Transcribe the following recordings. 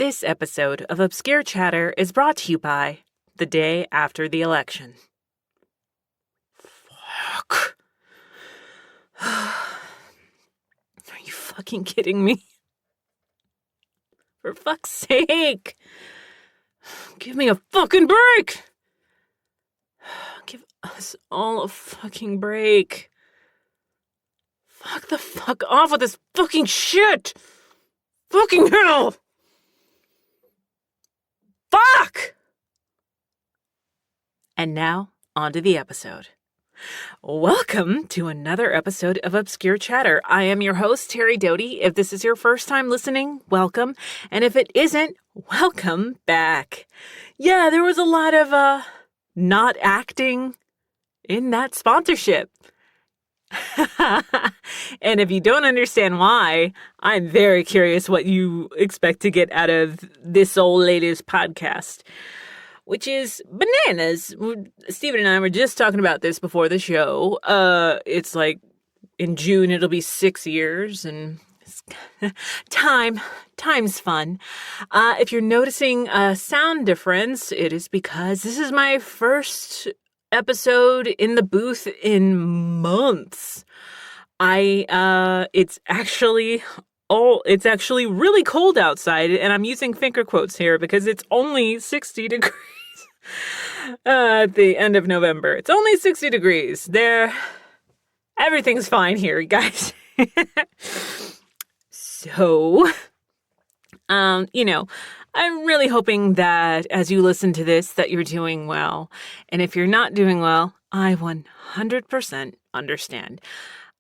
This episode of Obscure Chatter is brought to you by the day after the election. Fuck. Are you fucking kidding me? For fuck's sake. Give me a fucking break. Give us all a fucking break. Fuck the fuck off with this fucking shit. Fucking hell. Fuck! And now, on to the episode. Welcome to another episode of Obscure Chatter. I am your host, Terri Doty. If this is your first time listening, welcome. And if it isn't, welcome back. Yeah, there was a lot of, not acting in that sponsorship. And if you don't understand why, I'm very curious what you expect to get out of this old lady's podcast, which is bananas. Steven and I were just talking about this before the show. It's like in June, it'll be 6 years, and it's time's fun. If you're noticing a sound difference, it is because this is my first episode in the booth in months. It's actually really cold outside, and I'm using finger quotes here because it's only 60 degrees at the end of November. It's only 60 degrees. Everything's fine here, guys. So, I'm really hoping that as you listen to this, that you're doing well. And if you're not doing well, I 100% understand.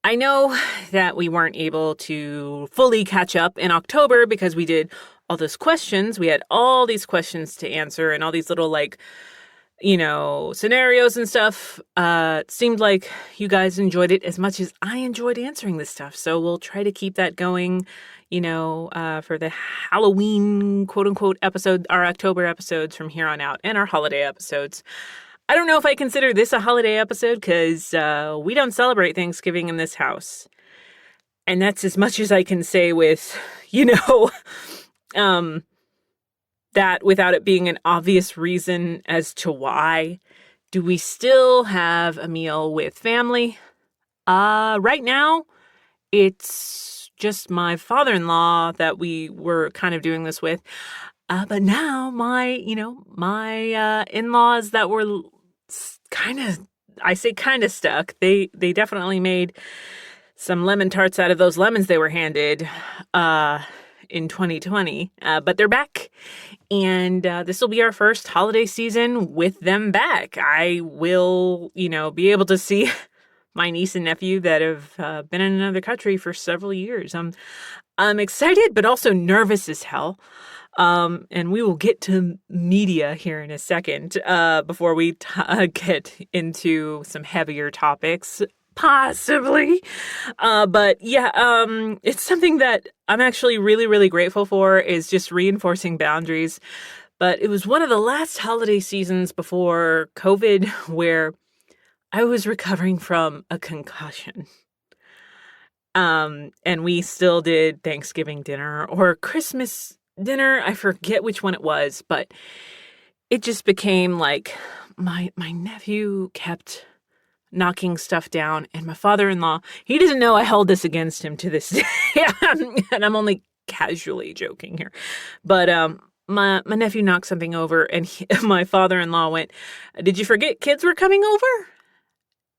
I know that we weren't able to fully catch up in October because we did all those questions. We had all these questions to answer and all these little scenarios and stuff. It seemed like you guys enjoyed it as much as I enjoyed answering this stuff. So we'll try to keep that going, for the Halloween quote unquote episode, our October episodes from here on out, and our holiday episodes. I don't know if I consider this a holiday episode because we don't celebrate Thanksgiving in this house. And that's as much as I can say with, that without it being an obvious reason as to why. Do we still have a meal with family? Right now, it's just my father-in-law that we were kind of doing this with. But now my in-laws that were kind of stuck. They definitely made some lemon tarts out of those lemons they were handed in 2020. But they're back. And this will be our first holiday season with them back. I will, be able to see my niece and nephew that have been in another country for several years. I'm excited, but also nervous as hell. And we will get to media here in a second before we get into some heavier topics, possibly. But yeah, it's something that I'm actually really, really grateful for, is just reinforcing boundaries. But it was one of the last holiday seasons before COVID where I was recovering from a concussion. And we still did Thanksgiving dinner or Christmas dinner. I forget which one it was, but it just became like my nephew kept knocking stuff down, and my father-in-law, he doesn't know I held this against him to this day. And I'm only casually joking here. But my nephew knocked something over, and my father-in-law went, "Did you forget kids were coming over?"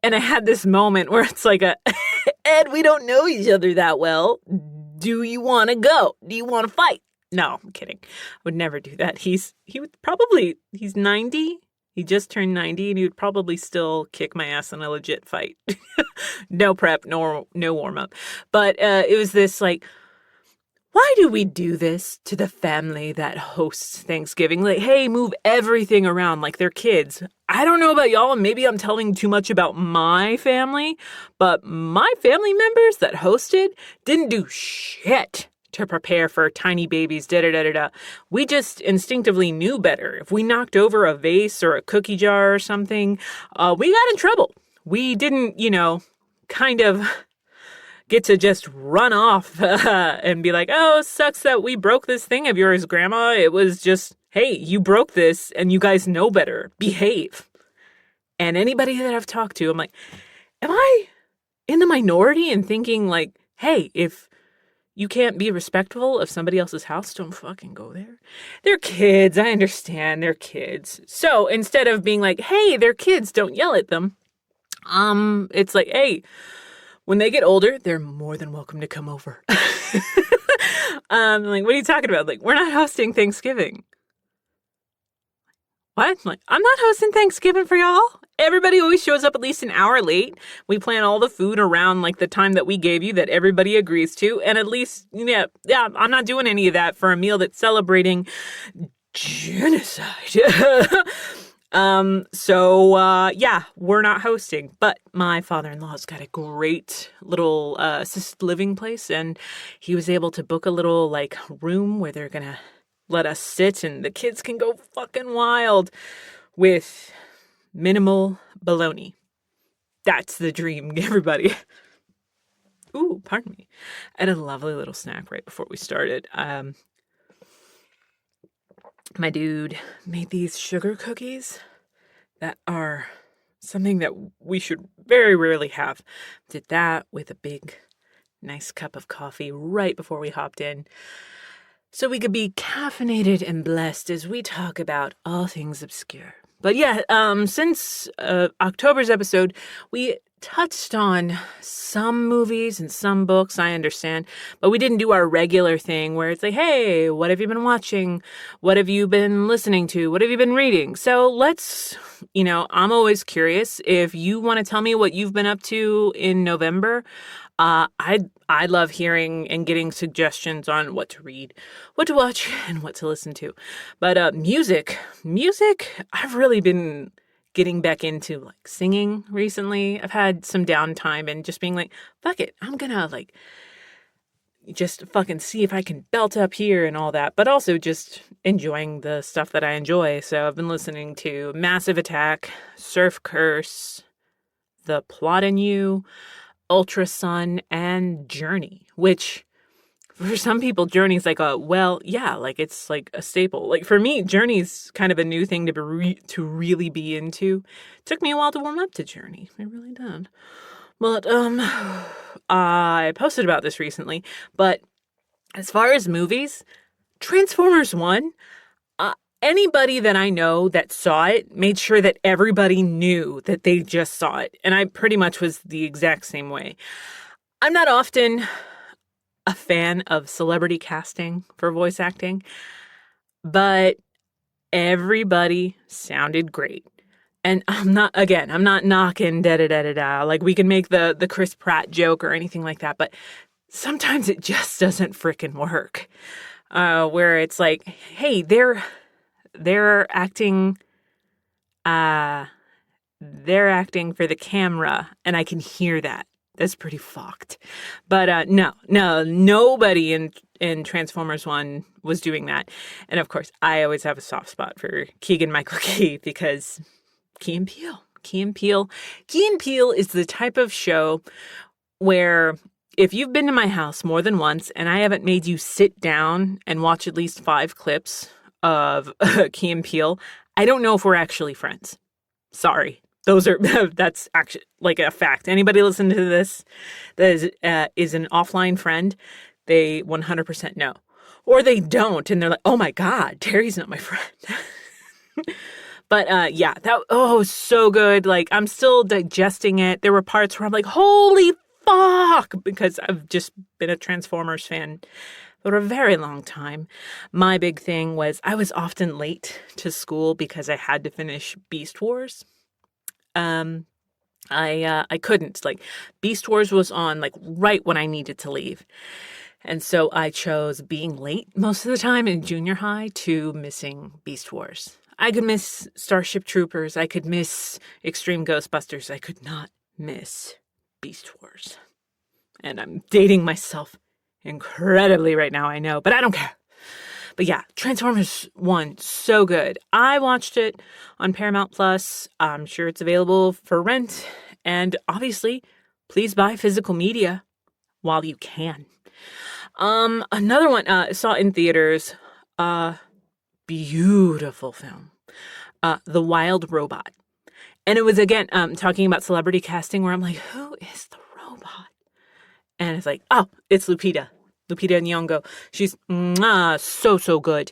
And I had this moment where it's like Ed, we don't know each other that well. Do you want to go? Do you want to fight? No, I'm kidding. I would never do that. He's 90. He just turned 90, and he would probably still kick my ass in a legit fight. No prep, no warm up. But it was this why do we do this to the family that hosts Thanksgiving? Like, hey, move everything around like they're kids. I don't know about y'all, and maybe I'm telling too much about my family, but my family members that hosted didn't do shit to prepare for tiny babies, da-da-da-da-da. We just instinctively knew better. If we knocked over a vase or a cookie jar or something, we got in trouble. We didn't, kind of get to just run off and be like, oh, sucks that we broke this thing of yours, Grandma. It was just, hey, you broke this and you guys know better. Behave. And anybody that I've talked to, I'm like, am I in the minority in thinking like, hey, if you can't be respectful of somebody else's house, don't fucking go there? They're kids. I understand. They're kids. So instead of being like, hey, they're kids, don't yell at them. It's like, hey, when they get older, they're more than welcome to come over. Like, what are you talking about? Like, we're not hosting Thanksgiving. What? Like, I'm not hosting Thanksgiving for y'all. Everybody always shows up at least an hour late. We plan all the food around like the time that we gave you that everybody agrees to. And at least, yeah, I'm not doing any of that for a meal that's celebrating genocide. Yeah, we're not hosting, but my father-in-law's got a great little assisted living place, and he was able to book a little like room where they're gonna let us sit and the kids can go fucking wild with minimal baloney. That's the dream, everybody. Ooh, pardon me. I had a lovely little snack right before we started. My dude made these sugar cookies that are something that we should very rarely have. Did that with a big, nice cup of coffee right before we hopped in, so we could be caffeinated and blessed as we talk about all things obscure. But yeah, since October's episode, we touched on some movies and some books, I understand, but we didn't do our regular thing where it's like, hey, what have you been watching? What have you been listening to? What have you been reading? So let's, I'm always curious if you want to tell me what you've been up to in November. I love hearing and getting suggestions on what to read, what to watch, and what to listen to. But music, I've really been getting back into like singing recently. I've had some downtime and just being like, fuck it, I'm gonna like just fucking see if I can belt up here and all that, but also just enjoying the stuff that I enjoy. So I've been listening to Massive Attack, Surf Curse, The Plot in You, Ultra Sun, and Journey, which for some people, Journey's like it's like a staple. Like for me, Journey's kind of a new thing to really be into. It took me a while to warm up to Journey. It really did. But I posted about this recently. But as far as movies, Transformers 1, anybody that I know that saw it made sure that everybody knew that they just saw it. And I pretty much was the exact same way. I'm not often a fan of celebrity casting for voice acting, but everybody sounded great. And I'm not knocking da-da-da-da-da. Like, we can make the Chris Pratt joke or anything like that, but sometimes it just doesn't frickin' work. Where it's like, hey, they're acting for the camera, and I can hear that. That's pretty fucked. But no, nobody in Transformers 1 was doing that. And of course, I always have a soft spot for Keegan-Michael Key because Key and Peele. Key and Peele is the type of show where if you've been to my house more than once and I haven't made you sit down and watch at least 5 clips of Key and Peele, I don't know if we're actually friends. Sorry. That's actually like a fact. Anybody listen to this that is an offline friend, they 100% know. Or they don't, and they're like, oh my God, Terry's not my friend. But so good. Like, I'm still digesting it. There were parts where I'm like, holy fuck, because I've just been a Transformers fan for a very long time. My big thing was I was often late to school because I had to finish Beast Wars. I couldn't, like, Beast Wars was on like right when I needed to leave. And so I chose being late most of the time in junior high to missing Beast Wars. I could miss Starship Troopers. I could miss Extreme Ghostbusters. I could not miss Beast Wars. And I'm dating myself incredibly right now, I know, but I don't care. But yeah, Transformers 1, so good. I watched it on Paramount Plus. I'm sure it's available for rent. And obviously, please buy physical media. while you can. Another one I saw in theaters, beautiful film, The Wild Robot. And it was, again, talking about celebrity casting where I'm like, who is the robot? And it's like, oh, it's Lupita Nyong'o. She's so good.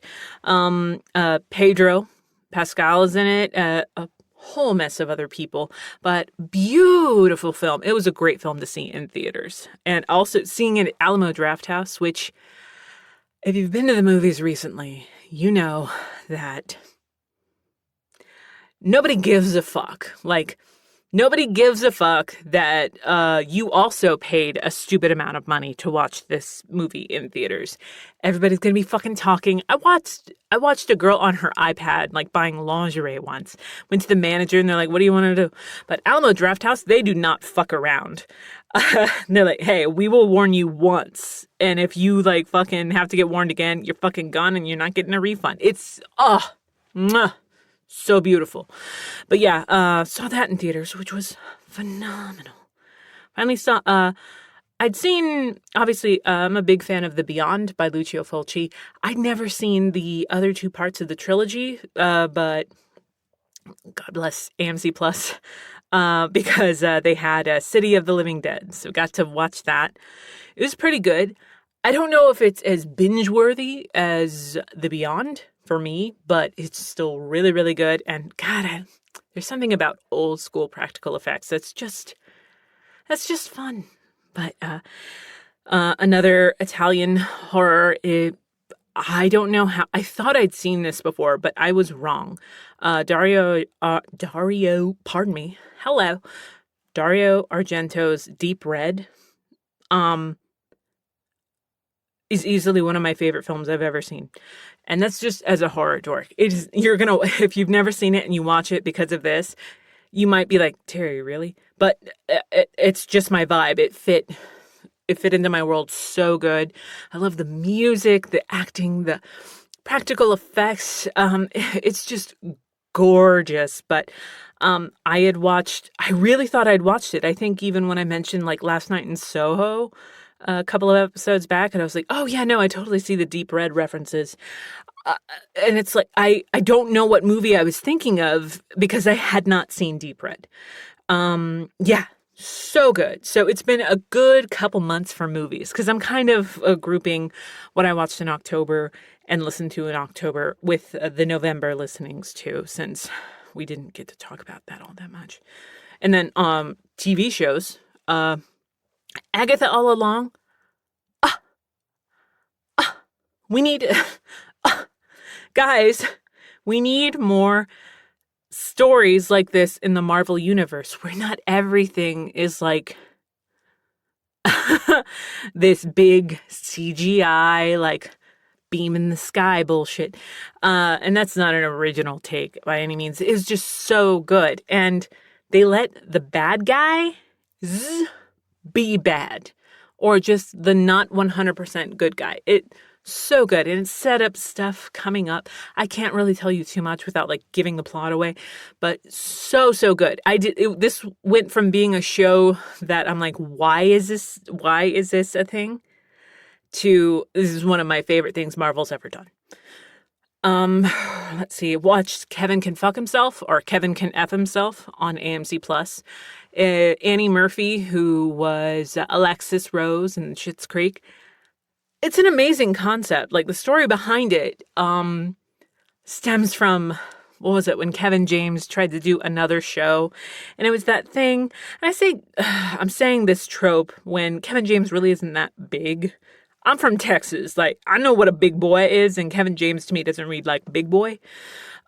Pedro Pascal is in it. A whole mess of other people, but beautiful film. It was a great film to see in theaters. And also seeing it at Alamo Drafthouse, which, if you've been to the movies recently, you know that nobody gives a fuck. Like, nobody gives a fuck that you also paid a stupid amount of money to watch this movie in theaters. Everybody's gonna be fucking talking. I watched a girl on her iPad, like, buying lingerie once. Went to the manager and they're like, what do you want to do? But Alamo Drafthouse, they do not fuck around. They're like, hey, we will warn you once. And if you, like, fucking have to get warned again, you're fucking gone and you're not getting a refund. It's, so beautiful. But yeah, saw that in theaters, which was phenomenal. Finally saw, I'd seen, obviously, I'm a big fan of The Beyond by Lucio Fulci. I'd never seen the other two parts of the trilogy, but God bless AMC Plus, because they had City of the Living Dead. So got to watch that. It was pretty good. I don't know if it's as binge-worthy as The Beyond for me, but it's still really, really good. And God, there's something about old school practical effects that's just fun. But another Italian horror, I don't know how, I thought I'd seen this before, but I was wrong. Dario, pardon me. Hello. Dario Argento's Deep Red is easily one of my favorite films I've ever seen. And that's just as a horror dork. If you've never seen it and you watch it because of this, you might be like, Terry, really? But it's just my vibe. It fit into my world so good. I love the music, the acting, the practical effects. It's just gorgeous. But I really thought I'd watched it. I think even when I mentioned, like, Last Night in Soho a couple of episodes back, and I was like, oh yeah, no, I totally see the Deep Red references. And it's like, I don't know what movie I was thinking of because I had not seen Deep Red. Yeah, so good. So it's been a good couple months for movies because I'm kind of grouping what I watched in October and listened to in October with the November listenings too, since we didn't get to talk about that all that much. And then TV shows, Agatha All Along. We need, guys, we need more stories like this in the Marvel Universe where not everything is like this big CGI, like, beam in the sky bullshit. And that's not an original take by any means. It's just so good. And they let the bad guy be bad, or just the not 100% good guy. So good. And it set up stuff coming up. I can't really tell you too much without, like, giving the plot away, but so good. This went from being a show that I'm like, why is this a thing, to this is one of my favorite things Marvel's ever done. Let's see. Watched Kevin Can Fuck Himself, or Kevin Can F Himself, on AMC Plus. Annie Murphy, who was Alexis Rose in Schitt's Creek. It's an amazing concept. Like, the story behind it stems from, what was it, when Kevin James tried to do another show, and it was that thing. And I'm saying this trope when Kevin James really isn't that big. I'm from Texas. Like, I know what a big boy is, and Kevin James to me doesn't read like big boy.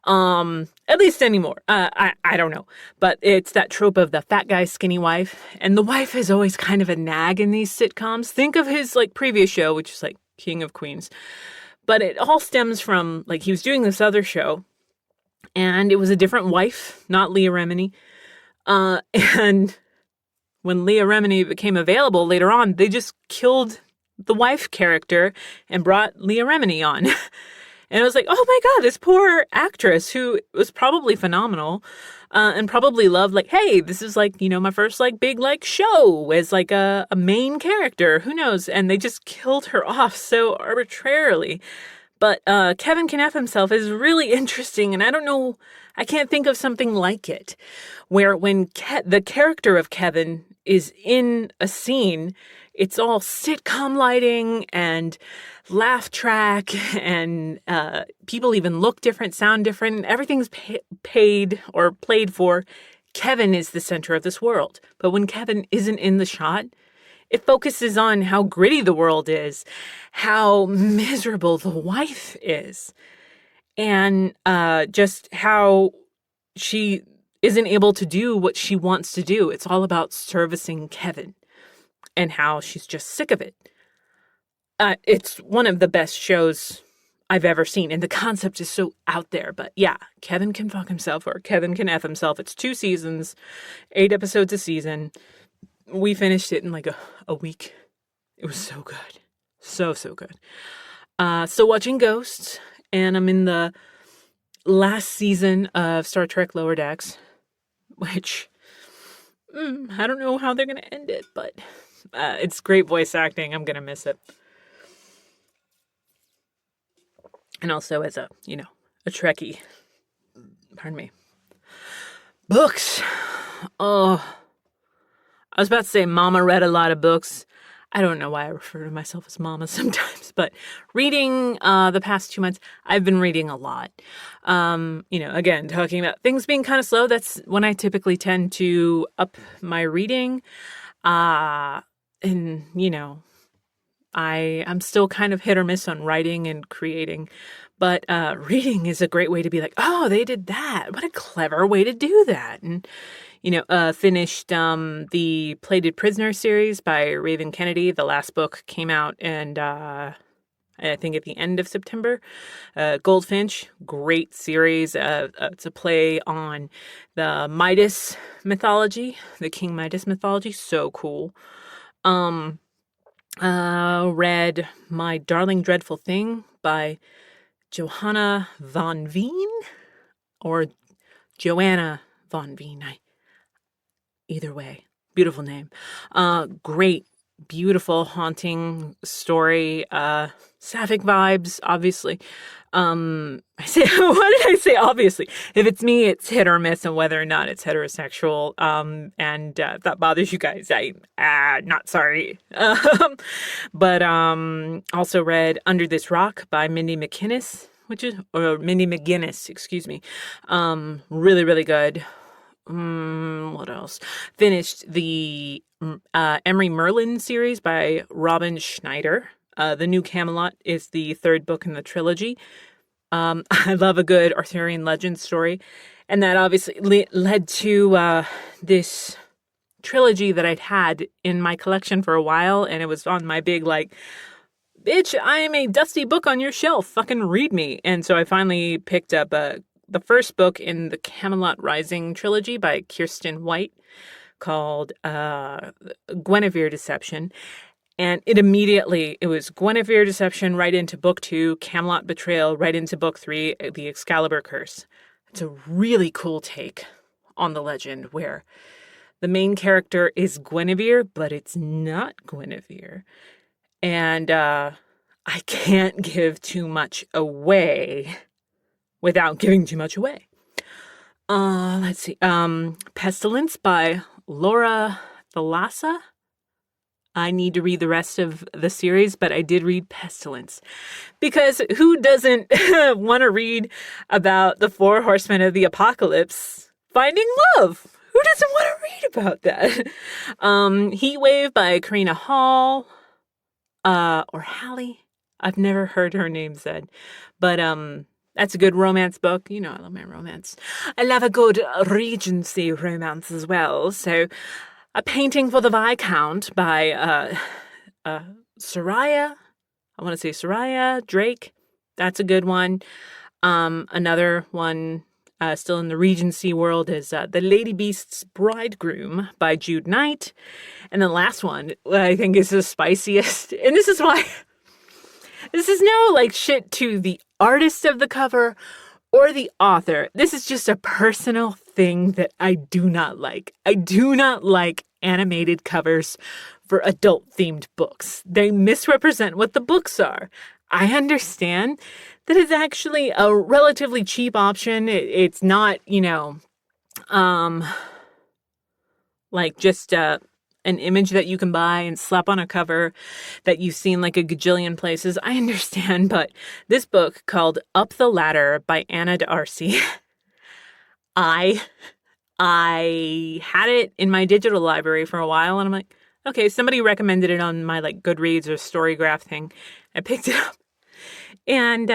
At least anymore. I don't know. But it's that trope of the fat guy, skinny wife. And the wife is always kind of a nag in these sitcoms. Think of his, like, previous show, which is like King of Queens. But it all stems from, like, he was doing this other show, and it was a different wife, not Leah Remini. And when Leah Remini became available later on, they just killed the wife character and brought Leah Remini on. And I was like, oh my God, this poor actress who was probably phenomenal, and probably loved, like, hey, this is like, my first like big like show as like a main character. Who knows? And they just killed her off so arbitrarily. But Kevin Can F Himself is really interesting, and I don't know, I can't think of something like it, where when the character of Kevin is in a scene, it's all sitcom lighting and laugh track, and people even look different, sound different. Everything's paid or played for. Kevin is the center of this world. But when Kevin isn't in the shot, it focuses on how gritty the world is, how miserable the wife is, and just how she isn't able to do what she wants to do. It's all about servicing Kevin and how she's just sick of it. It's one of the best shows I've ever seen, and the concept is so out there. But yeah, Kevin Can Fuck Himself, or Kevin Can F Himself. It's 2 seasons, 8 episodes a season. We finished it in like a week. It was so good. So good. Still watching Ghosts, and I'm in the last season of Star Trek Lower Decks, which I don't know how they're going to end it, but it's great voice acting. I'm going to miss it. And also as a Trekkie. Pardon me. Books. Oh, I was about to say Mama read a lot of books. I don't know why I refer to myself as Mama sometimes, but reading the past 2 months, I've been reading a lot. Again, talking about things being kind of slow, that's when I typically tend to up my reading. I'm still kind of hit or miss on writing and creating, but reading is a great way to be like, oh, they did that. What a clever way to do that. And finished the Plated Prisoner series by Raven Kennedy. The last book came out, and I think at the end of September. Goldfinch, great series. It's a play on the Midas mythology, the King Midas mythology. So cool. Read My Darling Dreadful Thing by Johanna von Veen, or Joanna von Veen. Either way, beautiful name. Great, beautiful, haunting story. Sapphic vibes, obviously. What did I say? Obviously, if it's me, it's hit or miss on whether or not it's heterosexual. And if that bothers you guys, I'm not sorry. But also read Under This Rock by Mindy McGinnis, Mindy McGinnis, excuse me. Really, really good. What else? Finished the Emery Merlin series by Robin Schneider. The New Camelot is the 3rd book in the trilogy. I love a good Arthurian legend story. And that obviously led to this trilogy that I'd had in my collection for a while. And it was on my big, like, bitch, I am a dusty book on your shelf. Fucking read me. And so I finally picked up the first book in the Camelot Rising trilogy by Kirsten White, called Guinevere Deception. And it was Guinevere Deception right into book 2, Camelot Betrayal right into book 3, The Excalibur Curse. It's a really cool take on the legend where the main character is Guinevere, but it's not Guinevere. And I can't give too much away without giving too much away. Let's see. Pestilence by Laura Thalassa. I need to read the rest of the series, but I did read Pestilence. Because who doesn't want to read about the 4 horsemen of the apocalypse finding love? Who doesn't want to read about that? Heat Wave by Karina Hall. Or Hallie. I've never heard her name said. But that's a good romance book. I love my romance. I love a good Regency romance as well. So, A Painting for the Viscount by Soraya. I want to say Soraya Drake. That's a good one. Another one still in the Regency world is The Lady Beast's Bridegroom by Jude Knight. And the last one I think is the spiciest. And this is why... This is no, shit to the artist of the cover or the author. This is just a personal thing that I do not like. I do not like animated covers for adult-themed books. They misrepresent what the books are. I understand that it's actually a relatively cheap option. It's not, like just an image that you can buy and slap on a cover that you've seen like a gajillion places. I understand, but this book called Up the Ladder by Anna D'Arcy, I had it in my digital library for a while, and I'm like, okay, somebody recommended it on my like Goodreads or Storygraph thing. I picked it up, and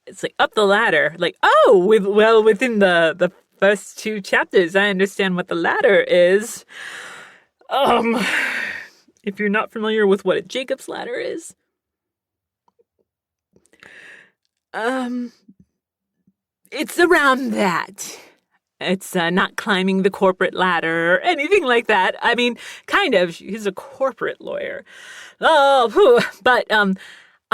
it's like Up the Ladder. Like, oh, within the first 2 chapters, I understand what the ladder is. If you're not familiar with what a Jacob's ladder is, it's around that. It's not climbing the corporate ladder or anything like that. I mean, kind of. He's a corporate lawyer. But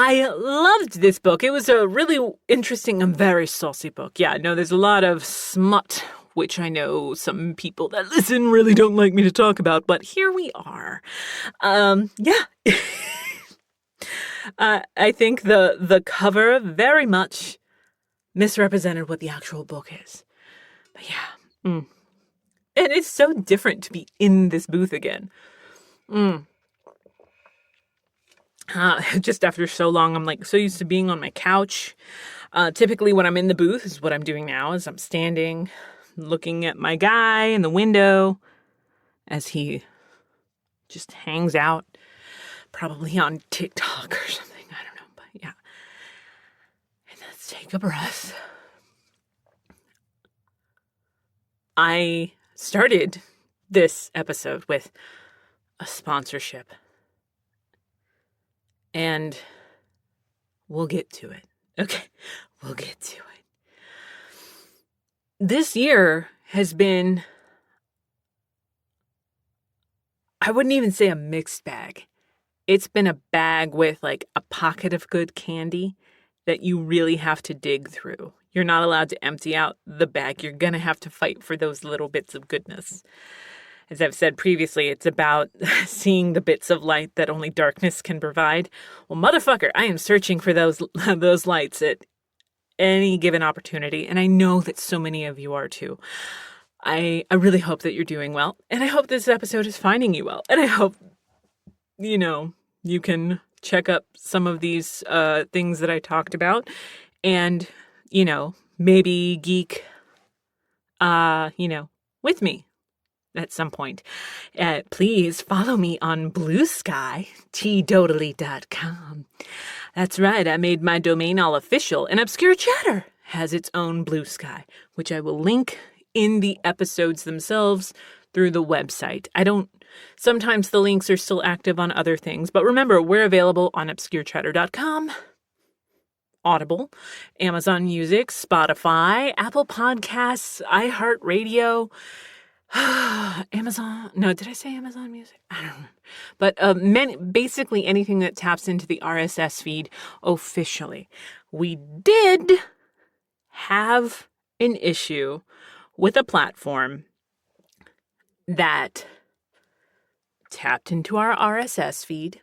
I loved this book. It was a really interesting and very saucy book. Yeah, no, there's a lot of smut, which I know some people that listen really don't like me to talk about, but here we are. Yeah. I think the cover very much misrepresented what the actual book is. But yeah. And it's so different to be in this booth again. Just after so long, I'm like so used to being on my couch. Typically when I'm in the booth is what I'm doing now, is I'm standing looking at my guy in the window as he just hangs out, probably on TikTok or something. I don't know, but yeah. And let's take a breath. I started this episode with a sponsorship, and we'll get to it. Okay, we'll get to it. This year has been, I wouldn't even say a mixed bag. It's been a bag with like a pocket of good candy that you really have to dig through. You're not allowed to empty out the bag. You're going to have to fight for those little bits of goodness. As I've said previously, it's about seeing the bits of light that only darkness can provide. Well, motherfucker, I am searching for those lights at any given opportunity, and I know that so many of you are too. I really hope that you're doing well, and I hope this episode is finding you well, and I hope, you can check up some of these things that I talked about, and, maybe geek, with me at some point. Please follow me on Blue Sky, tdotally.com. That's right, I made my domain all official, and Obscure Chatter has its own Blue Sky, which I will link in the episodes themselves through the website. Sometimes the links are still active on other things, but remember, we're available on obscurechatter.com, Audible, Amazon Music, Spotify, Apple Podcasts, iHeartRadio, Amazon. No, did I say Amazon Music? I don't know. But basically anything that taps into the RSS feed officially. We did have an issue with a platform that tapped into our RSS feed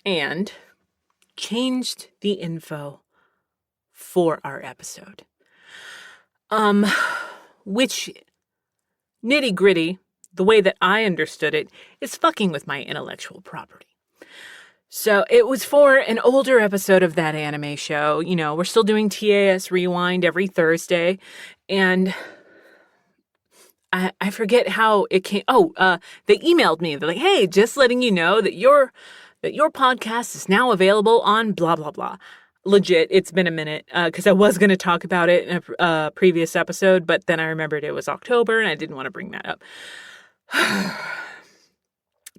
and changed the info for our episode. Which, nitty gritty, the way that I understood it, is fucking with my intellectual property. So it was for an older episode of that anime show. We're still doing TAS Rewind every Thursday, and I forget how it came. They emailed me. They're like, hey, just letting you know that your podcast is now available on blah, blah, blah. Legit, it's been a minute, because I was going to talk about it in a previous episode, but then I remembered it was October, and I didn't want to bring that up.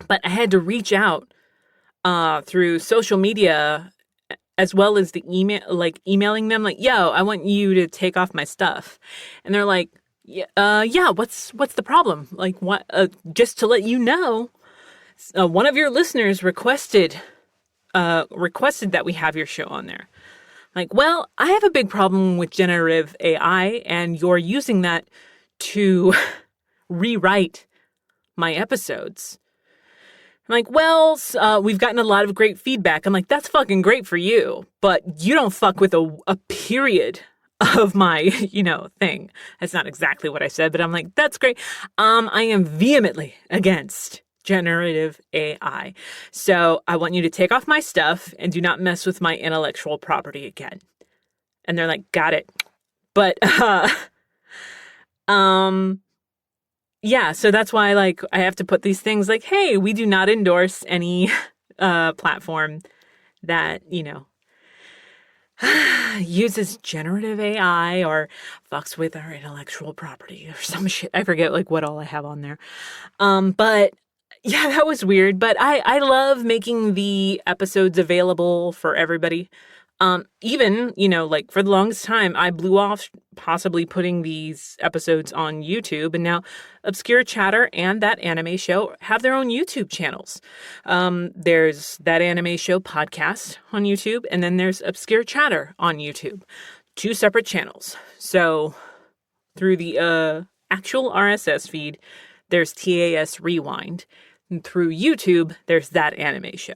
But I had to reach out through social media, as well as the emailing them, like, yo, I want you to take off my stuff. And they're like, yeah, what's the problem? Like, what? Just to let you know, one of your listeners requested that we have your show on there. Like, well, I have a big problem with generative AI, and you're using that to rewrite my episodes. I'm like, well, we've gotten a lot of great feedback. I'm like, that's fucking great for you, but you don't fuck with a period of my, thing. That's not exactly what I said, but I'm like, that's great. I am vehemently against generative AI. So I want you to take off my stuff and do not mess with my intellectual property again. And they're like, got it. But, yeah, so that's why, like, I have to put these things like, hey, we do not endorse any platform that, uses generative AI or fucks with our intellectual property or some shit. I forget, like, what all I have on there. But, yeah, that was weird. But I love making the episodes available for everybody. Even, like for the longest time, I blew off possibly putting these episodes on YouTube, and now Obscure Chatter and That Anime Show have their own YouTube channels. There's That Anime Show podcast on YouTube, and then there's Obscure Chatter on YouTube. 2 separate channels. So through the actual RSS feed, there's TAS Rewind. And through YouTube, there's That Anime Show.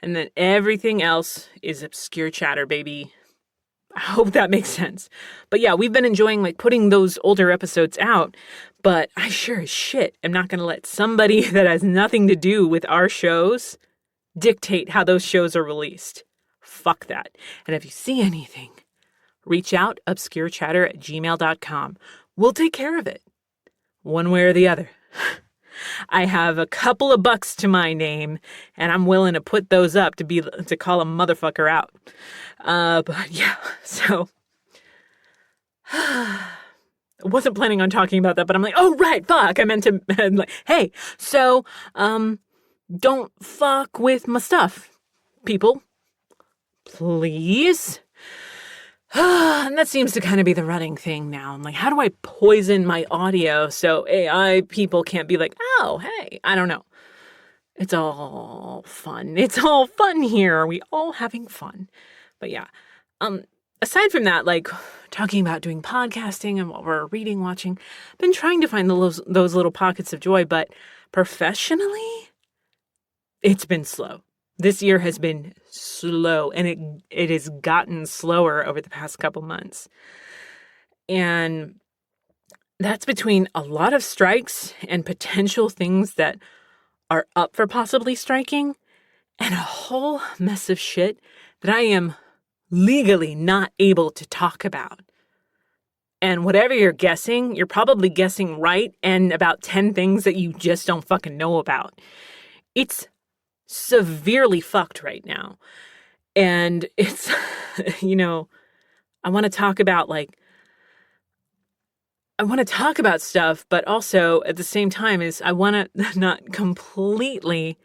And then everything else is Obscure Chatter, baby. I hope that makes sense. But yeah, we've been enjoying like putting those older episodes out, but I sure as shit am not going to let somebody that has nothing to do with our shows dictate how those shows are released. Fuck that. And if you see anything, reach out, obscurechatter@gmail.com. We'll take care of it. One way or the other. I have a couple of bucks to my name, and I'm willing to put those up to call a motherfucker out. But yeah, so I wasn't planning on talking about that, but I'm like, oh right, fuck. I meant to like, hey, so don't fuck with my stuff, people, please. And that seems to kind of be the running thing now. I'm like, how do I poison my audio so AI people can't be like, oh, hey, I don't know. It's all fun. It's all fun here. Are we all having fun? But yeah, aside from that, like talking about doing podcasting and what we're reading, watching, I've been trying to find those little pockets of joy, but professionally, it's been slow. This year has been slow, and it has gotten slower over the past couple months. And that's between a lot of strikes and potential things that are up for possibly striking, and a whole mess of shit that I am legally not able to talk about. And whatever you're guessing, you're probably guessing right, and about 10 things that you just don't fucking know about. It's severely fucked right now. And it's, I want to talk about stuff, but also at the same time I want to not completely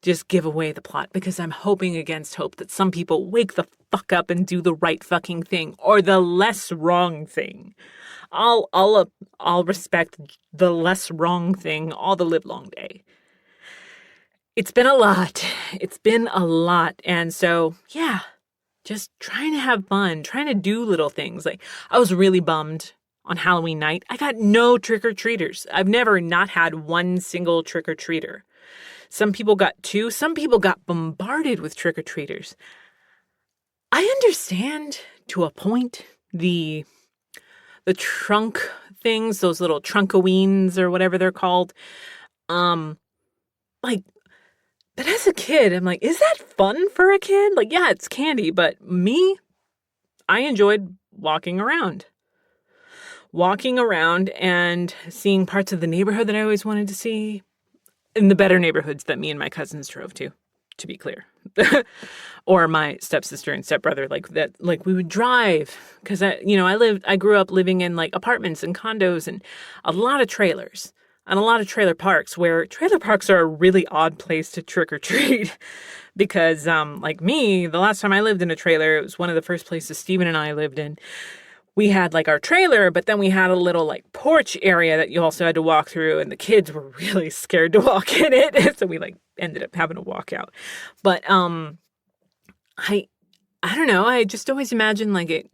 just give away the plot, because I'm hoping against hope that some people wake the fuck up and do the right fucking thing or the less wrong thing. I'll respect the less wrong thing all the live long day. It's been a lot. And so, yeah, just trying to have fun, trying to do little things. Like, I was really bummed on Halloween night. I got no trick-or-treaters. I've never not had one single trick-or-treater. Some people got 2. Some people got bombarded with trick-or-treaters. I understand to a point the trunk things, those little trunkaweens or whatever they're called. But as a kid, I'm like, is that fun for a kid? Like, yeah, it's candy, but me, I enjoyed walking around and seeing parts of the neighborhood that I always wanted to see, in the better neighborhoods that me and my cousins drove to be clear. Or my stepsister and stepbrother, like we would drive, because I grew up living in like apartments and condos and a lot of trailers. And a lot of trailer parks, where trailer parks are a really odd place to trick or treat. Because, like me, the last time I lived in a trailer, it was one of the first places Steven and I lived in. We had like our trailer, but then we had a little like porch area that you also had to walk through, and the kids were really scared to walk in it. So we like ended up having to walk out. But, I don't know. I just always imagine like it,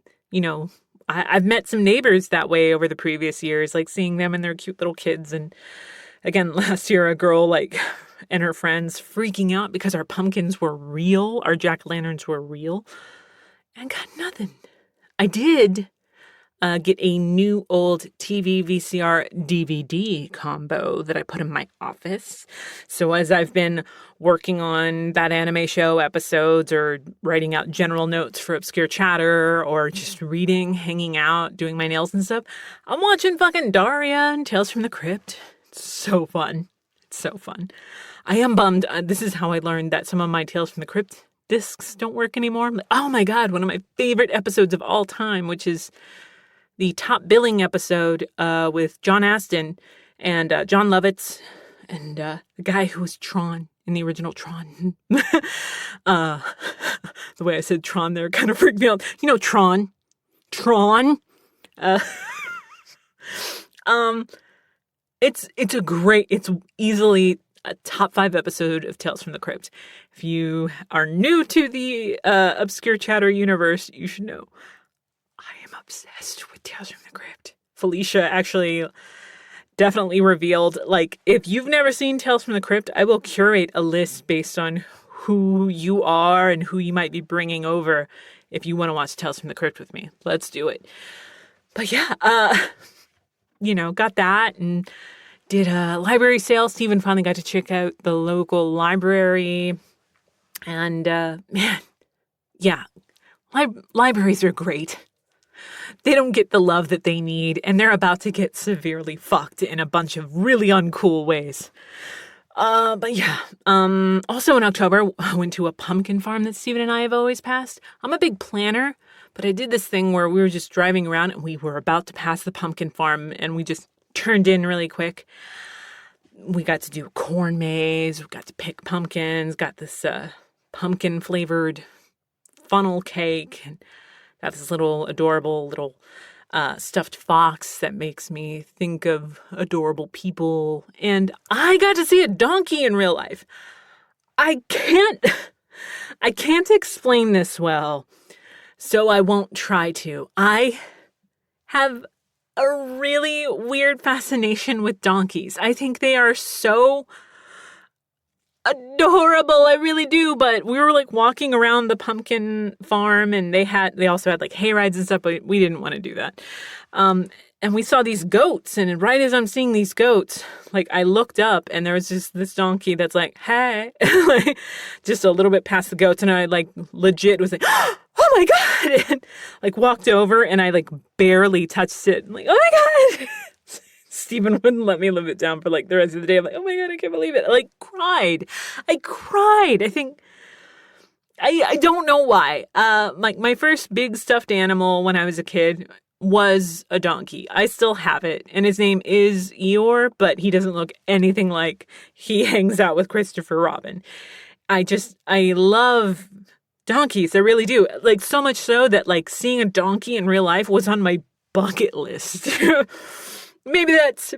I've met some neighbors that way over the previous years, like seeing them and their cute little kids. And again, last year, a girl like and her friends freaking out because our pumpkins were real, our jack-o'-lanterns were real, and got nothing. I did get a new old TV VCR DVD combo that I put in my office. So as I've been working on that anime show episodes or writing out general notes for Obscure Chatter or just reading, hanging out, doing my nails and stuff, I'm watching fucking Daria and Tales from the Crypt. It's so fun. It's so fun. I am bummed. This is how I learned that some of my Tales from the Crypt discs don't work anymore. I'm like, oh my God, one of my favorite episodes of all time, which is the top billing episode with John Astin and John Lovitz and the guy who was Tron in the original Tron. The way I said Tron there kind of freaked me out. You know, Tron. Tron. It's easily a top 5 episode of Tales from the Crypt. If you are new to the Obscure Chatter universe, you should know I am obsessed with Tales from the Crypt. Felicia actually definitely revealed, like, if you've never seen Tales from the Crypt, I will curate a list based on who you are and who you might be bringing over if you want to watch Tales from the Crypt with me. Let's do it. But yeah, got that and did a library sale. Steven finally got to check out the local library. And, man, yeah, libraries are great. They don't get the love that they need, and they're about to get severely fucked in a bunch of really uncool ways. But yeah, also in October, I went to a pumpkin farm that Steven and I have always passed. I'm a big planner, but I did this thing where we were just driving around and we were about to pass the pumpkin farm and we just turned in really quick. We got to do corn maze, we got to pick pumpkins, got this pumpkin flavored funnel cake, and got this little adorable little stuffed fox that makes me think of adorable people. And I got to see a donkey in real life. I can't explain this well, so I won't try to. I have a really weird fascination with donkeys. I think they are so adorable. I really do. But we were like walking around the pumpkin farm and they also had like hay rides and stuff, but we didn't want to do that. And we saw these goats, and right as I'm seeing these goats, like I looked up and there was just this donkey that's like, hey, like, just a little bit past the goats, and I like legit was like, oh my God, and like walked over and I like barely touched it. I'm like, oh my God. Steven wouldn't let me live it down for like the rest of the day. I'm like, oh my God, I can't believe it. I like cried. I think, I don't know why. My first big stuffed animal when I was a kid was a donkey. I still have it. And his name is Eeyore, but he doesn't look anything like he hangs out with Christopher Robin. I love donkeys. I really do. Like so much so that like seeing a donkey in real life was on my bucket list. Maybe that's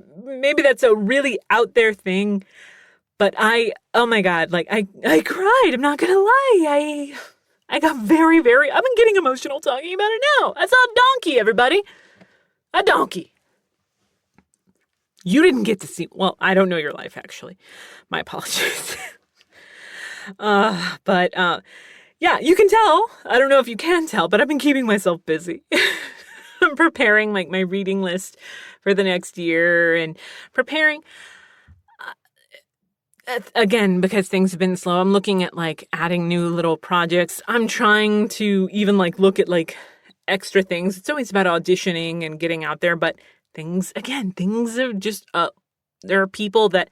a really out there thing, but oh my God, like I cried. I'm not gonna lie. I got very, I've been getting emotional talking about it now. I saw a donkey, everybody. A donkey. You didn't get to see, well, I don't know your life actually. My apologies. But yeah, you can tell. I don't know if you can tell, but I've been keeping myself busy. I'm preparing like my reading list for the next year and preparing again, because things have been slow. I'm looking at like adding new little projects. I'm trying to even like look at like extra things. It's always about auditioning and getting out there, but things are just there are people that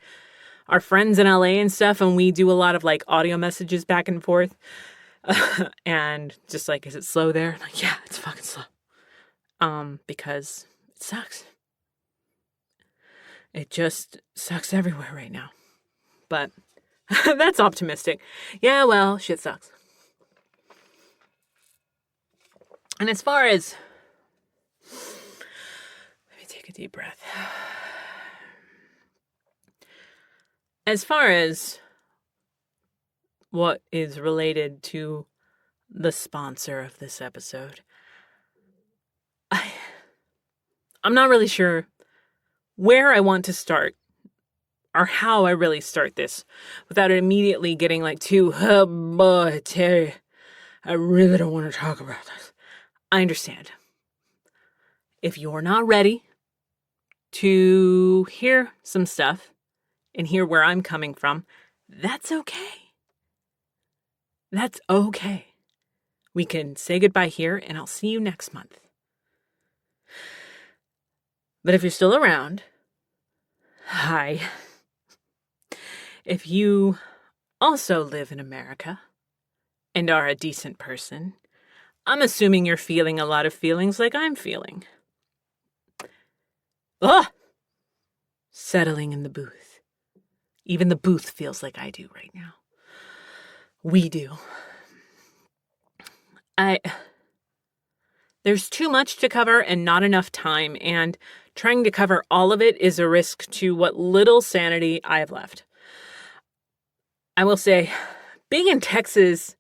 are friends in LA and stuff, and we do a lot of like audio messages back and forth. And just like, is it slow there? I'm like, yeah, it's fucking slow. Because it sucks. It just sucks everywhere right now. But that's optimistic. Yeah, well, shit sucks. And as far as, let me take a deep breath. As far as what is related to the sponsor of this episode. I'm not really sure where I want to start or how I really start this without it immediately getting like too, oh boy, Terry, I really don't want to talk about this. I understand. If you're not ready to hear some stuff and hear where I'm coming from, that's okay. That's okay. We can say goodbye here and I'll see you next month. But if you're still around, hi. If you also live in America and are a decent person, I'm assuming you're feeling a lot of feelings like I'm feeling. Settling in the booth. Even the booth feels like I do right now. We do. There's too much to cover and not enough time, and trying to cover all of it is a risk to what little sanity I have left. I will say, being in Texas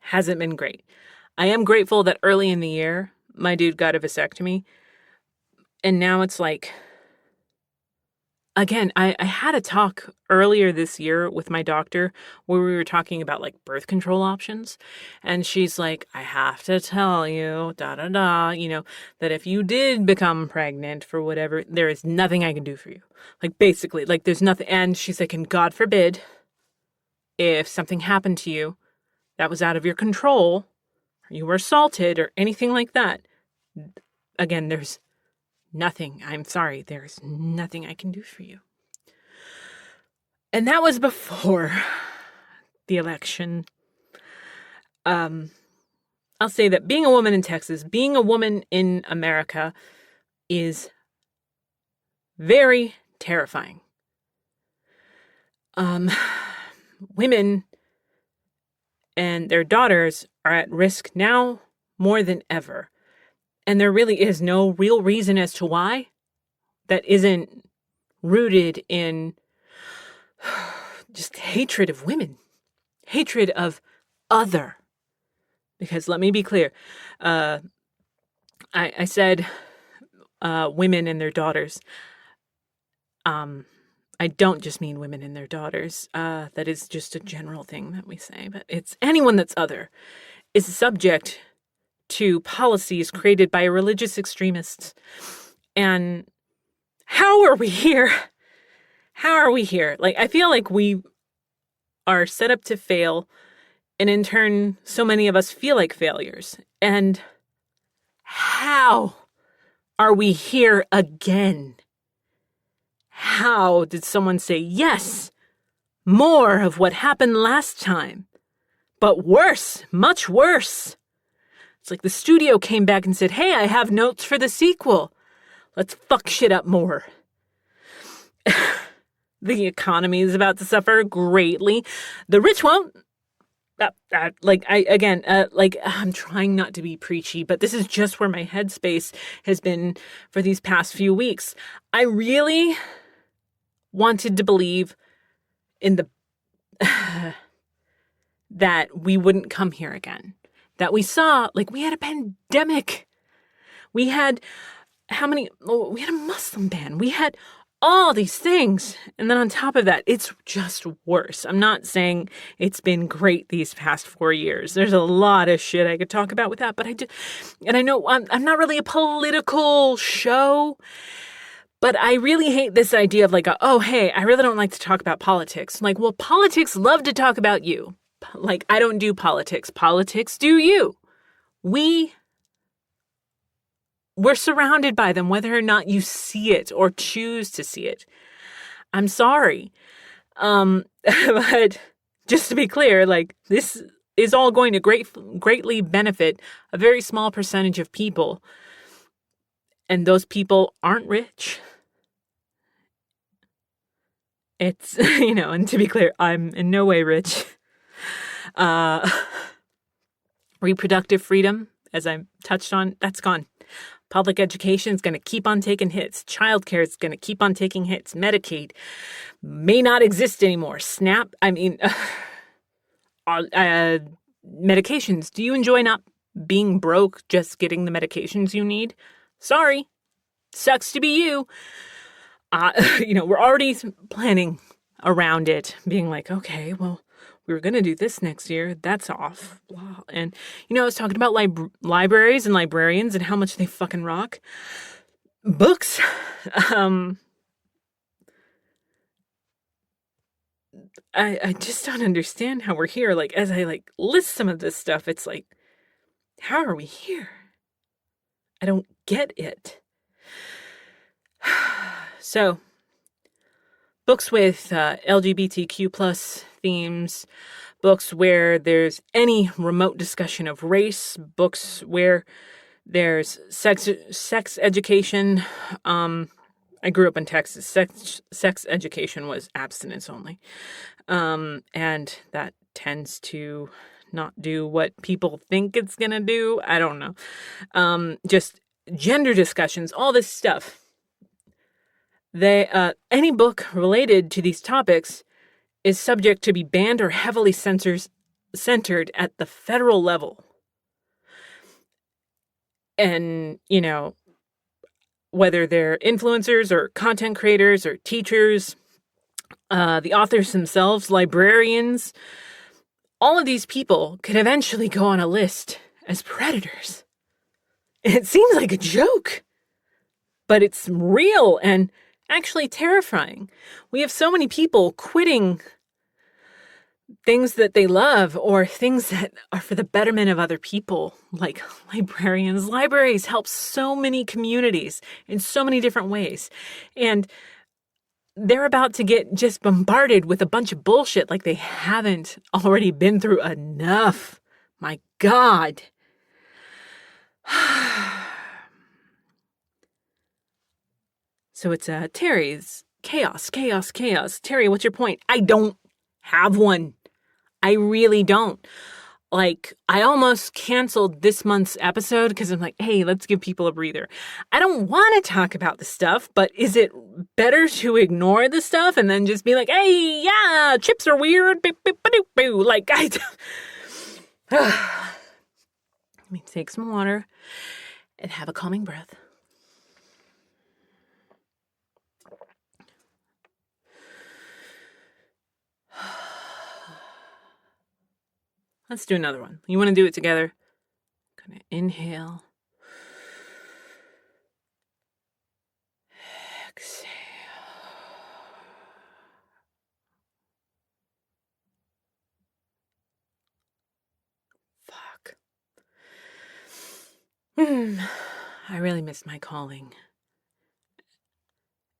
hasn't been great. I am grateful that early in the year, my dude got a vasectomy, and now it's like, again, I had a talk earlier this year with my doctor where we were talking about like birth control options. And she's like, I have to tell you, that if you did become pregnant for whatever, there is nothing I can do for you. Like basically, like there's nothing. And she's like, and God forbid, if something happened to you that was out of your control, or you were assaulted or anything like that, again, there's nothing. I'm sorry. There's nothing I can do for you. And that was before the election. I'll say that being a woman in Texas, being a woman in America is very terrifying. Women and their daughters are at risk now more than ever. And there really is no real reason as to why that isn't rooted in just hatred of women, hatred of other. Because let me be clear, I said women and their daughters. I don't just mean women and their daughters. That is just a general thing that we say. But it's anyone that's other is subject to policies created by religious extremists. And how are we here? How are we here? Like, I feel like we are set up to fail, and in turn, so many of us feel like failures. And how are we here again? How did someone say, yes, more of what happened last time, but worse, much worse? It's like the studio came back and said, hey, I have notes for the sequel. Let's fuck shit up more. The economy is about to suffer greatly. The rich won't. I'm trying not to be preachy, but this is just where my headspace has been for these past few weeks. I really wanted to believe in the that we wouldn't come here again. That we saw, like, we had a pandemic. We had we had a Muslim ban. We had all these things. And then on top of that, it's just worse. I'm not saying it's been great these past 4 years. There's a lot of shit I could talk about with that, but I know I'm not really a political show, but I really hate this idea of like, oh, hey, I really don't like to talk about politics. I'm like, well, politics love to talk about you. Like, I don't do politics. Politics do you. We're surrounded by them, whether or not you see it or choose to see it. I'm sorry. But just to be clear, like, this is all going to greatly benefit a very small percentage of people. And those people aren't rich. It's, and to be clear, I'm in no way rich. Reproductive freedom, as I touched on, that's gone. Public education is going to keep on taking hits. Childcare is going to keep on taking hits. Medicaid may not exist anymore. SNAP, Medications. Do you enjoy not being broke, just getting the medications you need? Sorry. Sucks to be you. We're already planning around it, being like, okay, well, we were going to do this next year. That's off. Blah. And, I was talking about libraries and librarians and how much they fucking rock. Books. I just don't understand how we're here. Like, as I list some of this stuff, it's like, how are we here? I don't get it. So, books with LGBTQ plus themes, books where there's any remote discussion of race, books where there's sex education. I grew up in Texas. Sex education was abstinence only. And that tends to not do what people think it's going to do. I don't know. Just gender discussions, all this stuff. Any book related to these topics is subject to be banned or heavily censored at the federal level. And, whether they're influencers or content creators or teachers, the authors themselves, librarians, all of these people could eventually go on a list as predators. And it seems like a joke, but it's real and actually terrifying. We have so many people quitting things that they love or things that are for the betterment of other people, like librarians. Libraries help so many communities in so many different ways. And they're about to get just bombarded with a bunch of bullshit like they haven't already been through enough. My God. So it's Terri's chaos. Terri, what's your point? I don't have one. I really don't. I almost canceled this month's episode because I'm like, hey, let's give people a breather. I don't want to talk about the stuff, but is it better to ignore the stuff and then just be like, hey, yeah, chips are weird. Let me take some water and have a calming breath. Let's do another one. You want to do it together? Gonna inhale. Exhale. Fuck. I really missed my calling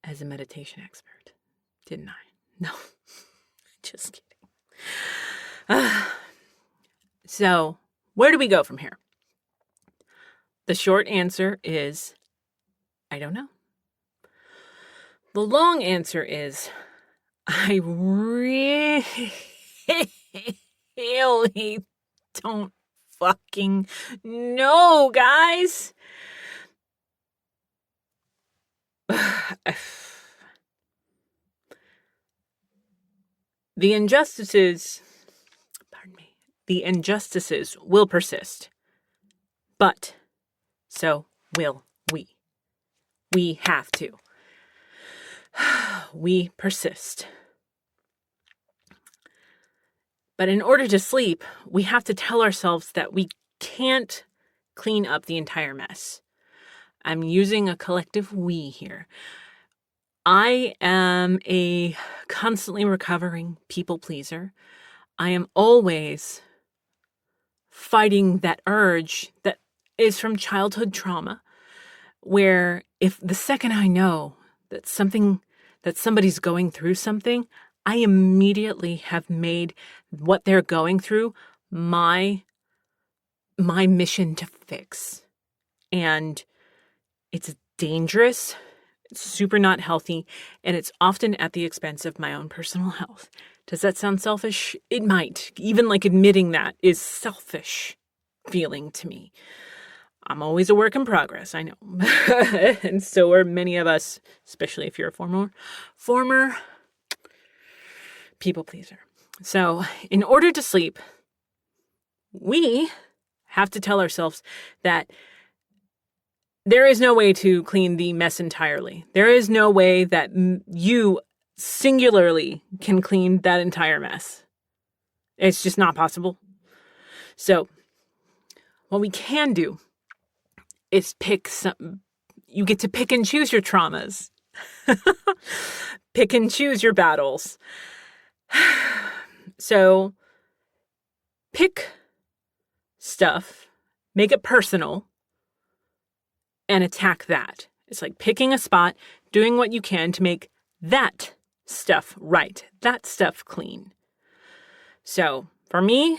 as a meditation expert, didn't I? No, just kidding. So, where do we go from here? The short answer is, I don't know. The long answer is, I really don't fucking know, guys. The injustices will persist. But so will we. We have to. We persist. But in order to sleep, we have to tell ourselves that we can't clean up the entire mess. I'm using a collective we here. I am a constantly recovering people pleaser. I am always fighting that urge that is from childhood trauma, where if the second I know that somebody's going through something, I immediately have made what they're going through my mission to fix. And it's dangerous, it's super not healthy, and it's often at the expense of my own personal health. Does that sound selfish? It might. Even admitting that is selfish feeling to me. I'm always a work in progress, I know. And so are many of us, especially if you're a former people pleaser. So in order to sleep, we have to tell ourselves that there is no way to clean the mess entirely. There is no way that you singularly can clean that entire mess. It's just not possible. So what we can do is you get to pick and choose your traumas. Pick and choose your battles. So pick stuff, make it personal, and attack that. It's like picking a spot, doing what you can to make that stuff right, that stuff clean. So for me,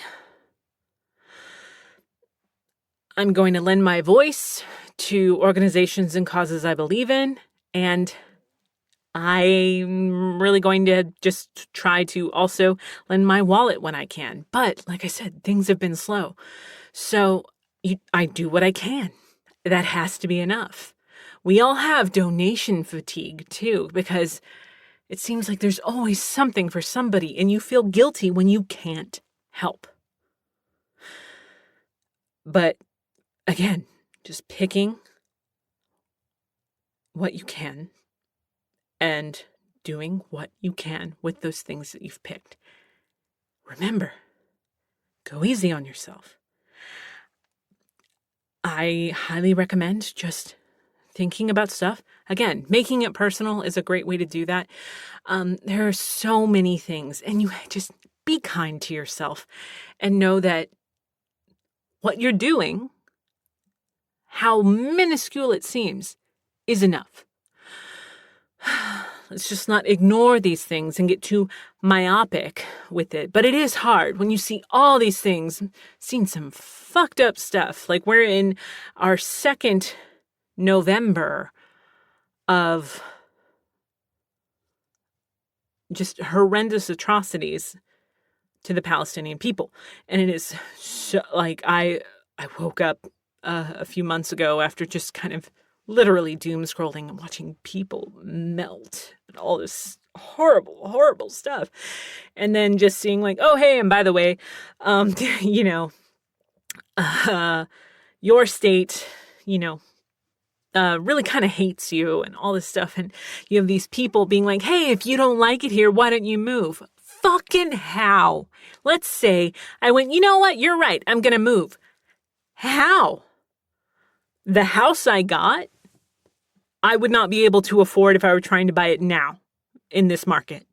I'm going to lend my voice to organizations and causes I believe in, and I'm really going to just try to also lend my wallet when I can. But like I said, things have been slow. So I do what I can. That has to be enough. We all have donation fatigue too, because it seems like there's always something for somebody and you feel guilty when you can't help. But again, just picking what you can and doing what you can with those things that you've picked. Remember, go easy on yourself. I highly recommend just thinking about stuff. Again, making it personal is a great way to do that. There are so many things, and you just be kind to yourself and know that what you're doing, how minuscule it seems, is enough. Let's just not ignore these things and get too myopic with it. But it is hard when you see all these things, seen some fucked up stuff. Like we're in our second November of just horrendous atrocities to the Palestinian people. And it is so, like, I woke up a few months ago after just kind of literally doom scrolling and watching people melt and all this horrible, horrible stuff. And then just seeing like, oh, hey, and by the way, your state, really kind of hates you and all this stuff. And you have these people being like, hey, if you don't like it here, why don't you move? Fucking how? Let's say I went, you know what? You're right. I'm going to move. How? The house I got, I would not be able to afford if I were trying to buy it now in this market.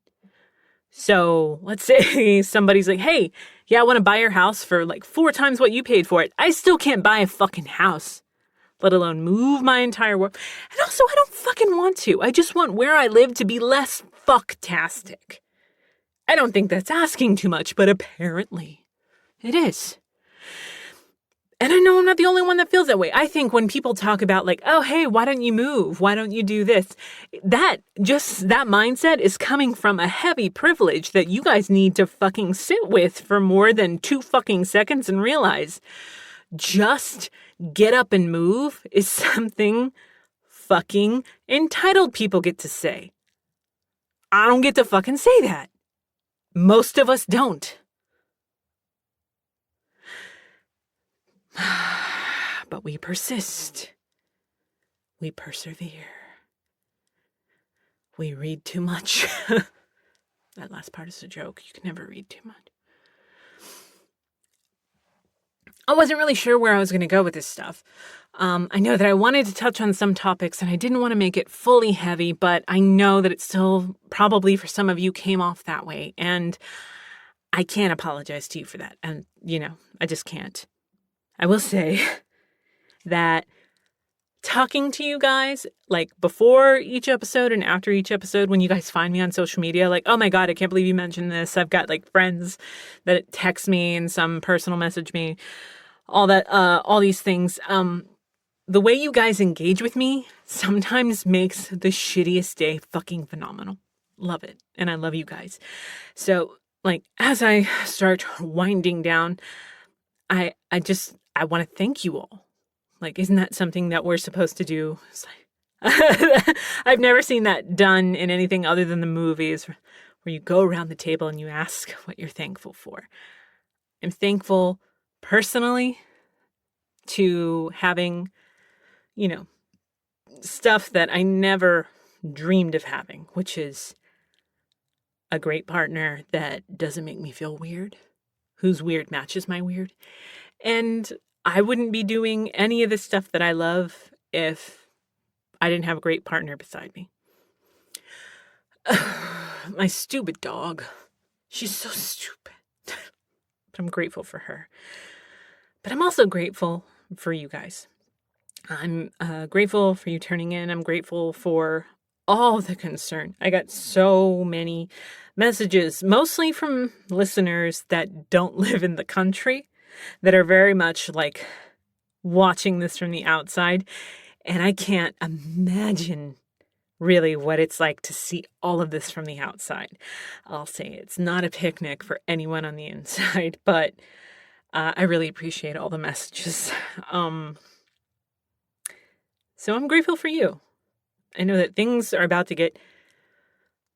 So let's say somebody's like, hey, yeah, I want to buy your house for like 4 times what you paid for it. I still can't buy a fucking house, let alone move my entire world. And also, I don't fucking want to. I just want where I live to be less fucktastic. I don't think that's asking too much, but apparently it is. And I know I'm not the only one that feels that way. I think when people talk about like, oh, hey, why don't you move? Why don't you do this? That mindset is coming from a heavy privilege that you guys need to fucking sit with for more than 2 fucking seconds and realize just get up and move is something fucking entitled people get to say. I don't get to fucking say that. Most of us don't. But we persist. We persevere. We read too much. That last part is a joke. You can never read too much. I wasn't really sure where I was going to go with this stuff. I know that I wanted to touch on some topics and I didn't want to make it fully heavy, but I know that it still probably for some of you came off that way. And I can't apologize to you for that. And, I just can't. I will say that talking to you guys, like before each episode and after each episode, when you guys find me on social media, like, oh my God, I can't believe you mentioned this. I've got like friends that text me and some personal message me, all that, all these things. The way you guys engage with me sometimes makes the shittiest day fucking phenomenal. Love it. And I love you guys. So like, as I start winding down, I want to thank you all. Like, isn't that something that we're supposed to do? It's like, I've never seen that done in anything other than the movies where you go around the table and you ask what you're thankful for. I'm thankful personally to having, stuff that I never dreamed of having, which is a great partner that doesn't make me feel weird, whose weird matches my weird. And I wouldn't be doing any of the stuff that I love if I didn't have a great partner beside me. My stupid dog. She's so stupid. But I'm grateful for her. But I'm also grateful for you guys. I'm grateful for you turning in. I'm grateful for all the concern. I got so many messages, mostly from listeners that don't live in the country, that are very much like watching this from the outside. And I can't imagine really what it's like to see all of this from the outside. I'll say it's not a picnic for anyone on the inside, but I really appreciate all the messages. So I'm grateful for you. I know that things are about to get,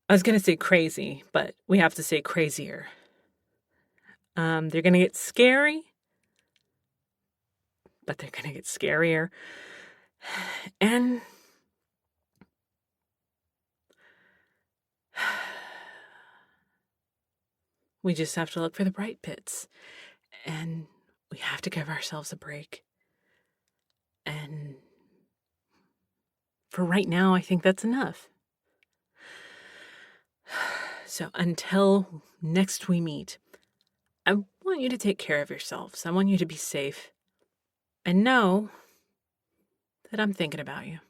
I was going to say crazy, but we have to say crazier. They're going to get scary, but they're going to get scarier. And we just have to look for the bright bits. And we have to give ourselves a break. And for right now, I think that's enough. So until next we meet, I want you to take care of yourselves. I want you to be safe. And know that I'm thinking about you.